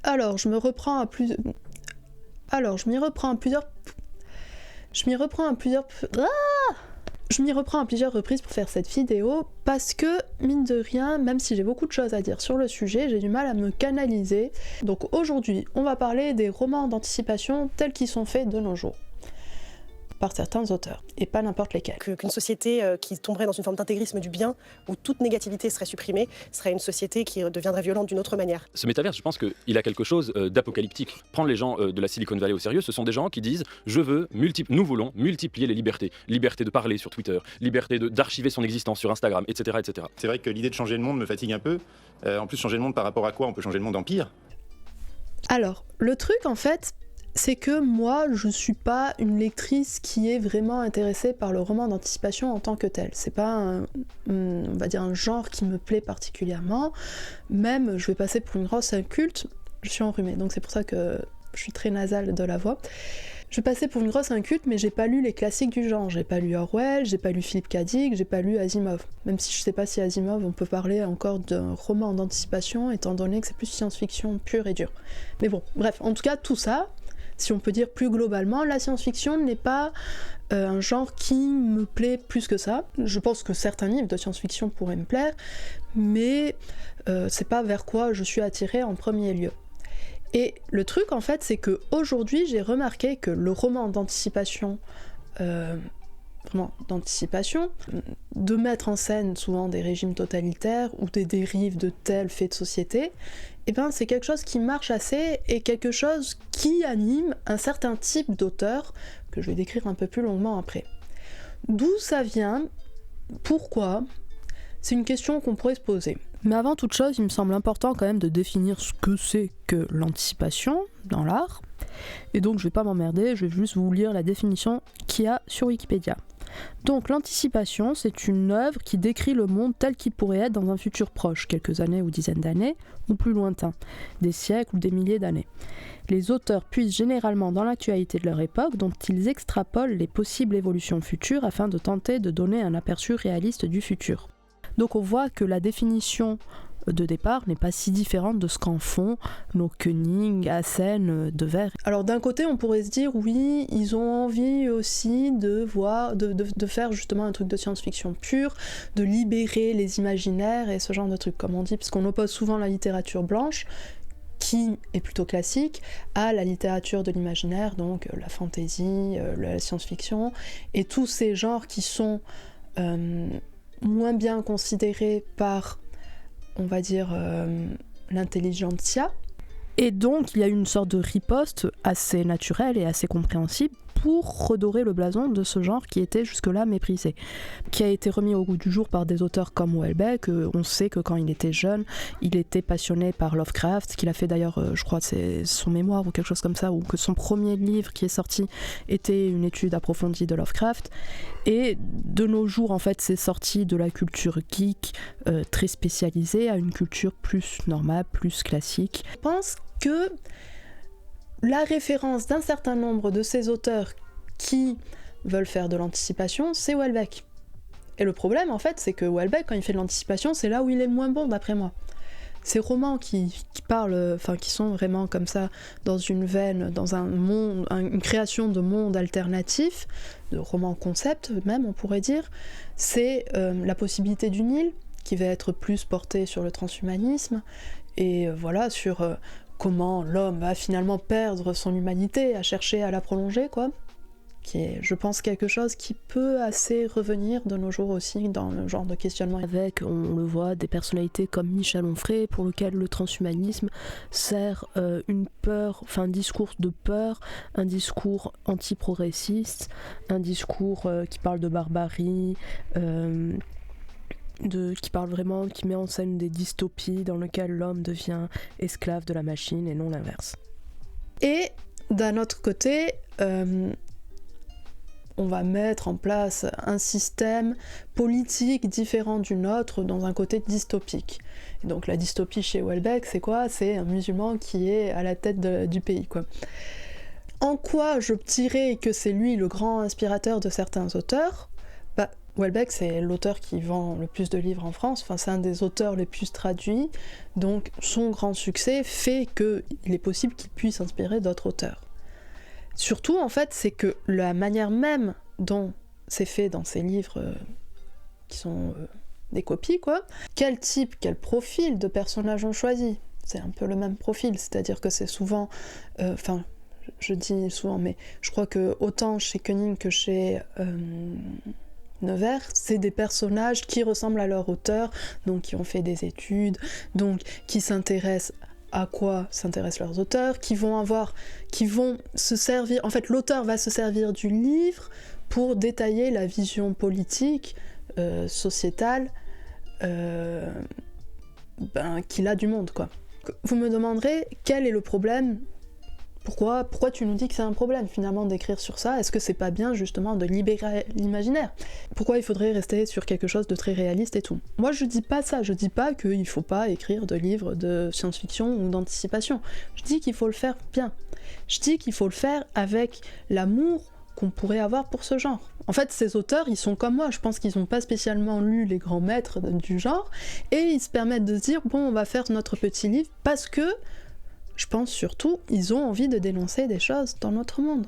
Alors, je m'y reprends à plusieurs... Je m'y reprends à plusieurs reprises pour faire cette vidéo parce que, mine de rien, même si j'ai beaucoup de choses à dire sur le sujet, j'ai du mal à me canaliser. Donc aujourd'hui, on va parler des romans d'anticipation tels qu'ils sont faits de nos jours, par certains auteurs, et pas n'importe lesquels. Qu'une société qui tomberait dans une forme d'intégrisme du bien, où toute négativité serait supprimée, serait une société qui deviendrait violente d'une autre manière. Ce métaverse, je pense qu'il a quelque chose d'apocalyptique. Prendre les gens de la Silicon Valley au sérieux, ce sont des gens qui disent « nous voulons multiplier les libertés. Liberté de parler sur Twitter, liberté d'archiver son existence sur Instagram, etc. etc. » C'est vrai que l'idée de changer le monde me fatigue un peu. En plus, changer le monde par rapport à quoi? On peut changer le monde en pire. Alors, le truc en fait, c'est que moi, je suis pas une lectrice qui est vraiment intéressée par le roman d'anticipation en tant que tel. C'est pas on va dire un genre qui me plaît particulièrement. Même, je vais passer pour une grosse inculte. Je suis enrhumée, donc c'est pour ça que je suis très nasale de la voix. Je vais passer pour une grosse inculte, mais j'ai pas lu les classiques du genre. J'ai pas lu Orwell, j'ai pas lu Philippe K. Dick, j'ai pas lu Asimov. Même si je sais pas si Asimov, on peut parler encore d'un roman d'anticipation, étant donné que c'est plus science-fiction pure et dure. Mais bon, bref, en tout cas, tout ça, si on peut dire plus globalement, la science-fiction n'est pas un genre qui me plaît plus que ça. Je pense que certains livres de science-fiction pourraient me plaire, mais c'est pas vers quoi je suis attirée en premier lieu. Et le truc en fait, c'est que aujourd'hui j'ai remarqué que le roman d'anticipation, de mettre en scène souvent des régimes totalitaires ou des dérives de tels faits de société, eh ben c'est quelque chose qui marche assez et quelque chose qui anime un certain type d'auteur que je vais décrire un peu plus longuement après. D'où ça vient? Pourquoi? C'est une question qu'on pourrait se poser. Mais avant toute chose, il me semble important quand même de définir ce que c'est que l'anticipation dans l'art. Et donc je vais pas m'emmerder, je vais juste vous lire la définition qu'il y a sur Wikipédia. Donc l'anticipation, c'est une œuvre qui décrit le monde tel qu'il pourrait être dans un futur proche, quelques années ou dizaines d'années, ou plus lointain, des siècles ou des milliers d'années. Les auteurs puisent généralement dans l'actualité de leur époque, dont ils extrapolent les possibles évolutions futures afin de tenter de donner un aperçu réaliste du futur. Donc on voit que la définition de départ n'est pas si différente de ce qu'en font nos Koenig, Hassen, Devers. Alors d'un côté on pourrait se dire oui, ils ont envie aussi de faire justement un truc de science-fiction pure, de libérer les imaginaires et ce genre de trucs comme on dit, puisqu'on oppose souvent la littérature blanche, qui est plutôt classique, à la littérature de l'imaginaire, donc la fantasy, la science-fiction, et tous ces genres qui sont moins bien considérés par, on va dire, l'intelligentsia. Et donc il y a une sorte de riposte assez naturelle et assez compréhensible pour redorer le blason de ce genre qui était jusque-là méprisé, qui a été remis au goût du jour par des auteurs comme Houellebecq. On sait que quand il était jeune, il était passionné par Lovecraft, qu'il a fait d'ailleurs, je crois, c'est son mémoire ou quelque chose comme ça, ou que son premier livre qui est sorti était une étude approfondie de Lovecraft. Et de nos jours, en fait, c'est sorti de la culture geek très spécialisée à une culture plus normale, plus classique. Je pense que la référence d'un certain nombre de ces auteurs qui veulent faire de l'anticipation, c'est Houellebecq. Et le problème, en fait, c'est que Houellebecq, quand il fait de l'anticipation, c'est là où il est le moins bon, d'après moi. Ces romans qui parlent, qui sont vraiment comme ça, dans une veine, dans un monde, une création de monde alternatif, de romans concept même, on pourrait dire, c'est la possibilité d'une île, qui va être plus portée sur le transhumanisme, et voilà, sur comment l'homme va finalement perdre son humanité, à chercher à la prolonger, quoi. Qui est, je pense, quelque chose qui peut assez revenir de nos jours aussi dans le genre de questionnement. Avec, on le voit, des personnalités comme Michel Onfray, pour lequel le transhumanisme sert une peur, un discours de peur, un discours anti-progressiste, un discours qui parle de barbarie, qui parle vraiment, qui met en scène des dystopies dans lesquelles l'homme devient esclave de la machine et non l'inverse. Et d'un autre côté, on va mettre en place un système politique différent du nôtre dans un côté dystopique. Et donc la dystopie chez Houellebecq, c'est quoi? C'est un musulman qui est à la tête du pays, quoi. En quoi je dirais que c'est lui le grand inspirateur de certains auteurs? Houellebecq, c'est l'auteur qui vend le plus de livres en France, enfin, c'est un des auteurs les plus traduits, donc son grand succès fait qu'il est possible qu'il puisse inspirer d'autres auteurs. Surtout, en fait, c'est que la manière même dont c'est fait dans ces livres qui sont des copies, quoi, quel type, quel profil de personnage on choisit. C'est un peu le même profil, c'est-à-dire que c'est souvent... je dis souvent, mais je crois que autant chez Koenig que chez... Nevers, c'est des personnages qui ressemblent à leur auteur, donc qui ont fait des études, donc qui s'intéressent à quoi s'intéressent leurs auteurs, qui vont se servir, en fait l'auteur va se servir du livre pour détailler la vision politique, sociétale, qu'il a du monde, quoi. Vous me demanderez quel est le problème. Pourquoi tu nous dis que c'est un problème finalement d'écrire sur ça? Est-ce que c'est pas bien justement de libérer l'imaginaire? Pourquoi il faudrait rester sur quelque chose de très réaliste et tout? Moi je dis pas ça, je dis pas qu'il faut pas écrire de livres de science-fiction ou d'anticipation. Je dis qu'il faut le faire bien. Je dis qu'il faut le faire avec l'amour qu'on pourrait avoir pour ce genre. En fait, ces auteurs, ils sont comme moi, je pense qu'ils n'ont pas spécialement lu les grands maîtres du genre, et ils se permettent de se dire, bon, on va faire notre petit livre parce que je pense surtout, ils ont envie de dénoncer des choses dans notre monde.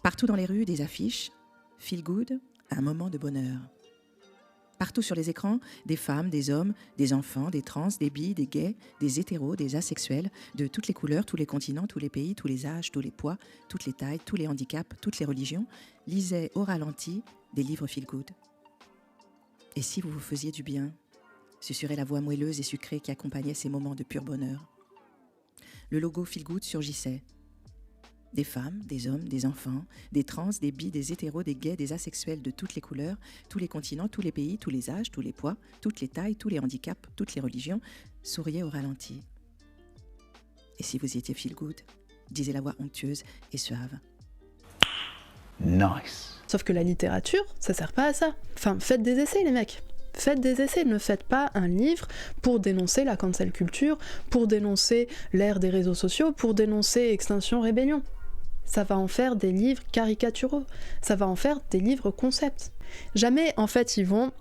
Partout dans les rues, des affiches. Feel good, un moment de bonheur. Partout sur les écrans, des femmes, des hommes, des enfants, des trans, des bi, des gays, des hétéros, des asexuels, de toutes les couleurs, tous les continents, tous les pays, tous les âges, tous les poids, toutes les tailles, tous les handicaps, toutes les religions, lisaient au ralenti des livres feel good. Et si vous vous faisiez du bien, susurrait la voix moelleuse et sucrée qui accompagnait ces moments de pur bonheur. Le logo feel good surgissait. Des femmes, des hommes, des enfants, des trans, des bi, des hétéros, des gays, des asexuels de toutes les couleurs, tous les continents, tous les pays, tous les âges, tous les poids, toutes les tailles, tous les handicaps, toutes les religions, souriaient au ralenti. Et si vous étiez feel good, disait la voix onctueuse et suave. Nice. Sauf que la littérature, ça sert pas à ça. Enfin, faites des essais les mecs. Faites des essais, ne faites pas un livre pour dénoncer la cancel culture, pour dénoncer l'ère des réseaux sociaux, pour dénoncer Extinction Rébellion. Ça va en faire des livres caricaturaux, ça va en faire des livres concepts. Jamais, en fait, ils vont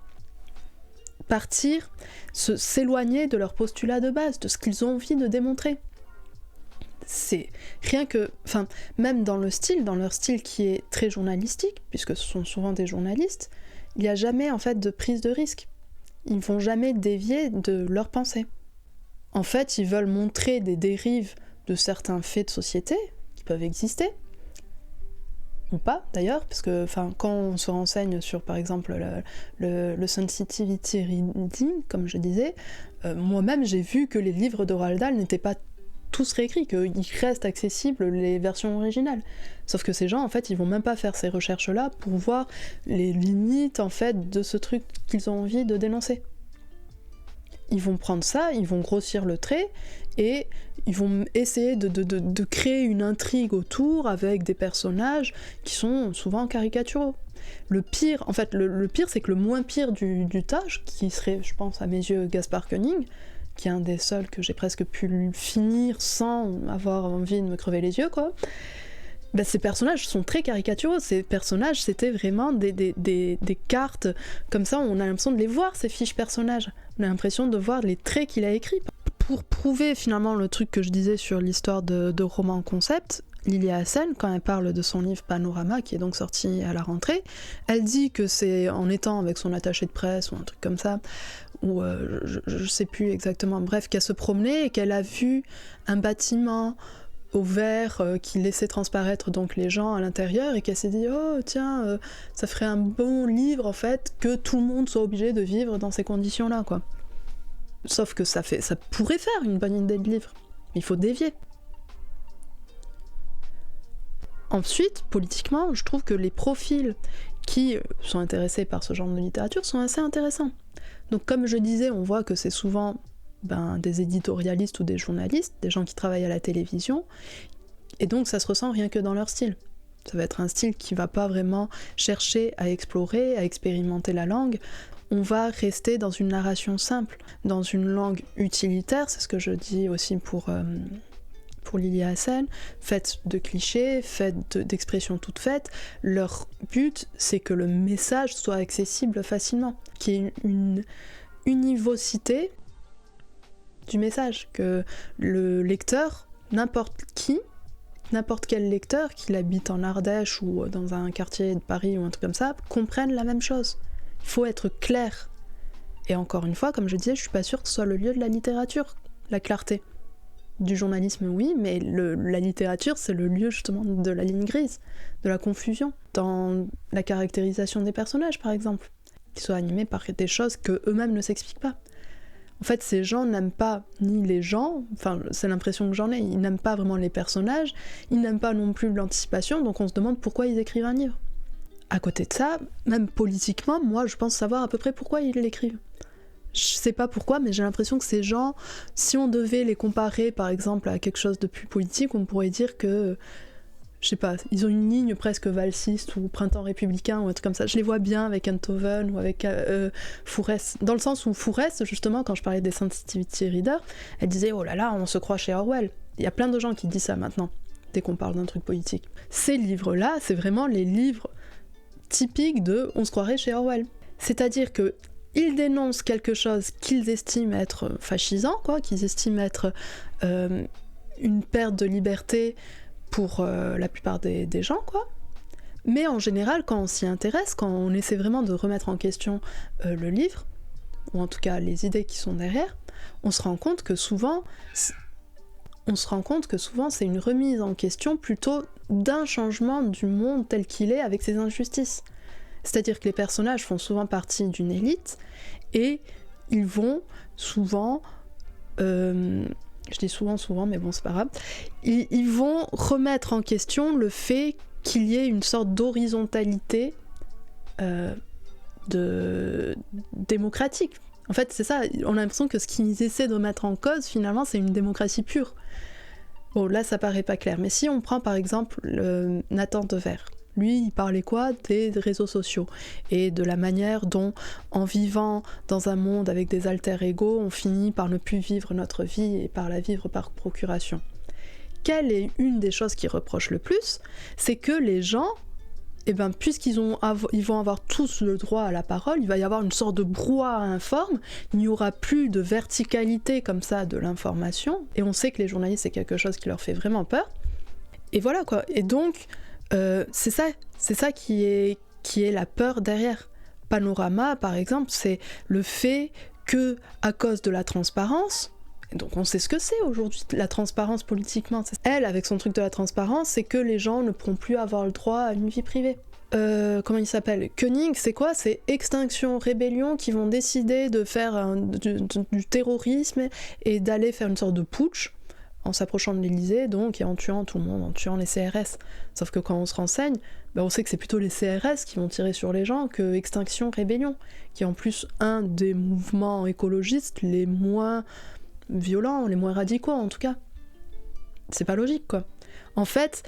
s'éloigner de leur postulat de base, de ce qu'ils ont envie de démontrer. C'est rien que... Enfin, même dans leur style qui est très journalistique, puisque ce sont souvent des journalistes, il n'y a jamais, en fait, de prise de risque. Ils ne vont jamais dévier de leur pensée. En fait, ils veulent montrer des dérives de certains faits de société, peuvent exister, ou pas d'ailleurs, parce que quand on se renseigne sur par exemple le sensitivity reading, comme je disais, moi-même j'ai vu que les livres de Roald Dahl n'étaient pas tous réécrits, qu'ils restent accessibles les versions originales. Sauf que ces gens, en fait, ils vont même pas faire ces recherches-là pour voir les limites, en fait, de ce truc qu'ils ont envie de dénoncer. Ils vont prendre ça, ils vont grossir le trait, et ils vont essayer de créer une intrigue autour avec des personnages qui sont souvent caricaturaux. Le pire, en fait, le pire, c'est que le moins pire du tas, qui serait, je pense, à mes yeux, Gaspard Koenig, qui est un des seuls que j'ai presque pu finir sans avoir envie de me crever les yeux, quoi. Ben, ces personnages sont très caricaturaux. Ces personnages, c'était vraiment des cartes, comme ça, on a l'impression de les voir, ces fiches personnages. On a l'impression de voir les traits qu'il a écrits. Pour prouver finalement le truc que je disais sur l'histoire de roman concept, Lilia Hassen, quand elle parle de son livre Panorama, qui est donc sorti à la rentrée, elle dit que c'est en étant avec son attaché de presse ou un truc comme ça, ou je sais plus exactement, bref, qu'elle se promenait et qu'elle a vu un bâtiment au vert qui laissait transparaître donc les gens à l'intérieur, et qu'elle s'est dit oh tiens, ça ferait un bon livre en fait que tout le monde soit obligé de vivre dans ces conditions là, quoi. Sauf que ça pourrait faire une bonne idée de livre, il faut dévier. Ensuite, politiquement, je trouve que les profils qui sont intéressés par ce genre de littérature sont assez intéressants. Donc comme je disais, on voit que c'est souvent des éditorialistes ou des journalistes, des gens qui travaillent à la télévision, et donc ça se ressent rien que dans leur style. Ça va être un style qui va pas vraiment chercher à explorer, à expérimenter la langue. on va rester dans une narration simple, dans une langue utilitaire, c'est ce que je dis aussi pour Lily Hassen, faite de clichés, faite d'expressions toutes faites. Leur but, c'est que le message soit accessible facilement, qu'il y ait une univocité du message, que le lecteur, n'importe quel lecteur, qu'il habite en Ardèche ou dans un quartier de Paris ou un truc comme ça, comprenne la même chose. Il faut être clair. Et encore une fois, comme je disais, je suis pas sûre que ce soit le lieu de la littérature, la clarté. Du journalisme, oui, mais la littérature, c'est le lieu justement de la ligne grise, de la confusion, dans la caractérisation des personnages, par exemple, qui soient animés par des choses que eux-mêmes ne s'expliquent pas. En fait, ces gens n'aiment pas ni les gens, enfin, c'est l'impression que j'en ai, ils n'aiment pas vraiment les personnages, ils n'aiment pas non plus l'anticipation, donc on se demande pourquoi ils écrivent un livre. À côté de ça, même politiquement, moi, je pense savoir à peu près pourquoi ils l'écrivent. Je sais pas pourquoi, mais j'ai l'impression que ces gens, si on devait les comparer par exemple à quelque chose de plus politique, on pourrait dire que, je sais pas, ils ont une ligne presque valsiste ou printemps républicain ou un truc comme ça. Je les vois bien avec Enthoven ou avec Fourès. Dans le sens où Fourès, justement, quand je parlais des sensitivity readers, elle disait oh là là, on se croit chez Orwell. Il y a plein de gens qui disent ça maintenant, dès qu'on parle d'un truc politique. Ces livres-là, c'est vraiment les livres typiques de on se croirait chez Orwell. C'est-à-dire que ils dénoncent quelque chose qu'ils estiment être fascisant, quoi, qu'ils estiment être une perte de liberté pour la plupart des gens, quoi. Mais en général, quand on s'y intéresse, quand on essaie vraiment de remettre en question le livre, ou en tout cas les idées qui sont derrière, on se rend compte que souvent c'est une remise en question plutôt d'un changement du monde tel qu'il est avec ses injustices. C'est-à-dire que les personnages font souvent partie d'une élite et ils vont souvent, je dis souvent, mais bon c'est pas grave, ils vont remettre en question le fait qu'il y ait une sorte d'horizontalité démocratique. En fait c'est ça, on a l'impression que ce qu'ils essaient de mettre en cause finalement c'est une démocratie pure. Bon là ça paraît pas clair, mais si on prend par exemple Nathan Dever, lui, il parlait quoi? Des réseaux sociaux et de la manière dont, en vivant dans un monde avec des alter-ego, on finit par ne plus vivre notre vie et par la vivre par procuration. Quelle est une des choses qu'il reproche le plus? C'est que les gens, puisqu'ils vont avoir tous le droit à la parole, il va y avoir une sorte de brouhaha informe, il n'y aura plus de verticalité comme ça de l'information, et on sait que les journalistes, c'est quelque chose qui leur fait vraiment peur. Et voilà quoi. Et donc, c'est ça qui est la peur derrière. Panorama, par exemple, c'est le fait que, à cause de la transparence, donc on sait ce que c'est aujourd'hui, la transparence politiquement. Elle, avec son truc de la transparence, c'est que les gens ne pourront plus avoir le droit à une vie privée. Comment il s'appelle? Koenig, c'est quoi? C'est Extinction Rébellion qui vont décider de faire du terrorisme et d'aller faire une sorte de putsch en s'approchant de l'Elysée, donc, et en tuant tout le monde, en tuant les CRS. Sauf que quand on se renseigne, on sait que c'est plutôt les CRS qui vont tirer sur les gens que Extinction Rébellion, qui est en plus un des mouvements écologistes les moins violents, les moins radicaux en tout cas. C'est pas logique, quoi. En fait,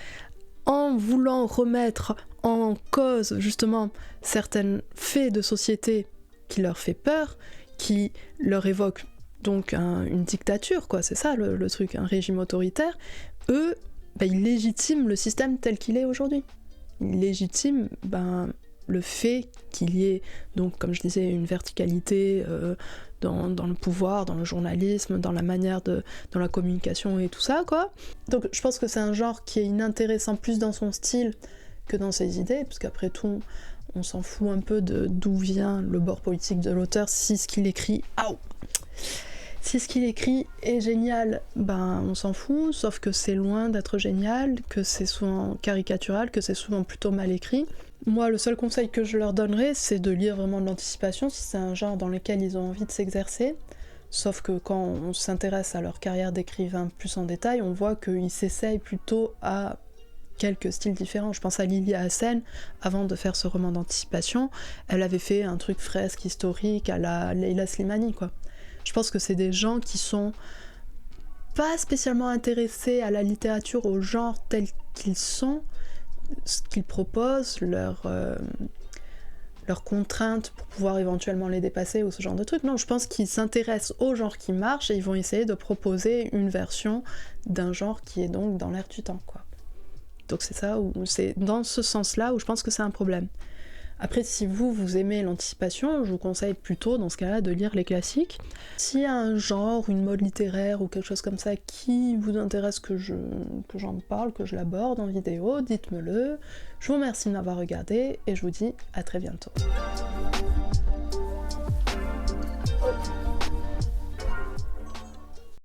en voulant remettre en cause, justement, certains faits de société qui leur fait peur, qui leur évoquent donc une dictature, quoi, c'est ça le truc, un régime autoritaire, eux, ils légitiment le système tel qu'il est aujourd'hui. Ils légitiment le fait qu'il y ait, donc, comme je disais, une verticalité dans le pouvoir, dans le journalisme, dans la manière dans la communication et tout ça, quoi. Donc je pense que c'est un genre qui est inintéressant plus dans son style que dans ses idées, parce qu'après tout, on s'en fout un peu d'où vient le bord politique de l'auteur, si ce qu'il écrit... Si ce qu'il écrit est génial, on s'en fout, sauf que c'est loin d'être génial, que c'est souvent caricatural, que c'est souvent plutôt mal écrit. Moi, le seul conseil que je leur donnerais, c'est de lire vraiment de l'anticipation, si c'est un genre dans lequel ils ont envie de s'exercer. Sauf que quand on s'intéresse à leur carrière d'écrivain plus en détail, on voit qu'ils s'essayent plutôt à quelques styles différents. Je pense à Lily Hassen, avant de faire ce roman d'anticipation, elle avait fait un truc fresque, historique, à la Leila Slimani, quoi. Je pense que c'est des gens qui sont pas spécialement intéressés à la littérature, au genre tel qu'ils sont, ce qu'ils proposent, leur leurs contraintes pour pouvoir éventuellement les dépasser ou ce genre de trucs. Non, je pense qu'ils s'intéressent au genre qui marche et ils vont essayer de proposer une version d'un genre qui est donc dans l'air du temps, quoi. Donc c'est ça, c'est dans ce sens-là où je pense que c'est un problème. Après, si vous aimez l'anticipation, je vous conseille plutôt, dans ce cas-là, de lire les classiques. S'il y a un genre, une mode littéraire ou quelque chose comme ça qui vous intéresse que j'en parle, que je l'aborde en vidéo, dites-me-le. Je vous remercie de m'avoir regardé et je vous dis à très bientôt.